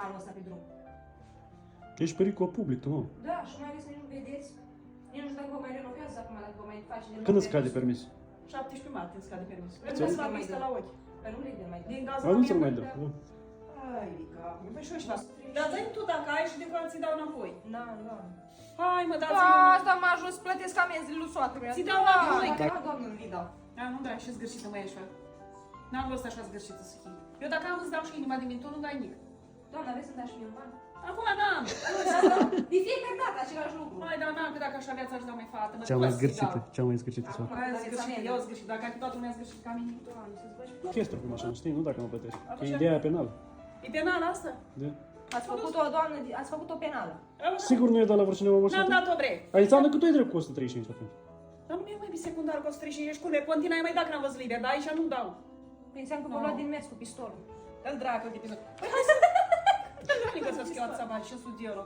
halul ăsta pe drum. Ești pericol public, tu, mă. Da, și mai ales nici nu vedeți. Nici nu știu dacă vă mai renovează acum, dacă vă mai face de Când îți scade permis? 17 martie îmi scade permisul. Trebuie să fac listă la ochi. Că nu le dă mai Din dă. gaza Dar nu ți-l mea, mai dă. da. Nu. Hai, Rica, păi și eu știu. Dar dă-mi tu dacă ai și de fapt ți dau înapoi. Na, nu. Hai, mă, Da, dați-mi. asta m-a ajuns să plătesc amenzile lui soacră mea. Ți dau înapoi. Da, doamne, nu-i dau. Da, nu dai, și zgârșită, mă, ești. N-am văzut așa zgârșită să fii. Eu dacă am îți dau și inima din mine, tu nu dai nimic. Doamna, vrei să-mi dai și mie un ban? Acum n-am. De fiecare dată același lucru. Hai, dar n-am, că dacă aș avea, ți-aș da mai fată. Mă, Cea mai tu zgârcită, ți-i cea mai zgârcită Acum, soacră. dau. Hai, Dacă zgârșită, ți-am eu zgârșit. Dacă toată lumea zgârșit ca mine. Doamne, să-ți bagi. Chestia cum așa, știi, nu dacă mă plătești. Că Așa. e ideea penală. E penal asta? Da. Ați făcut-o, doamnă, ați făcut-o penală. Sigur nu e dat la vrecineva mă N-am dat-o, bre. Ai înseamnă că tu ai drept cu 135 atunci. Dar nu e mai secundar cu 135, ești culme. Pontina ai mai dat când am văzut liber, dar aici nu dau. Păi înseamnă că vă luat din mers cu pistolul. Îl dracu de episod. Păi hai să... Îl dracu să-ți schiot să bagi 500 de euro.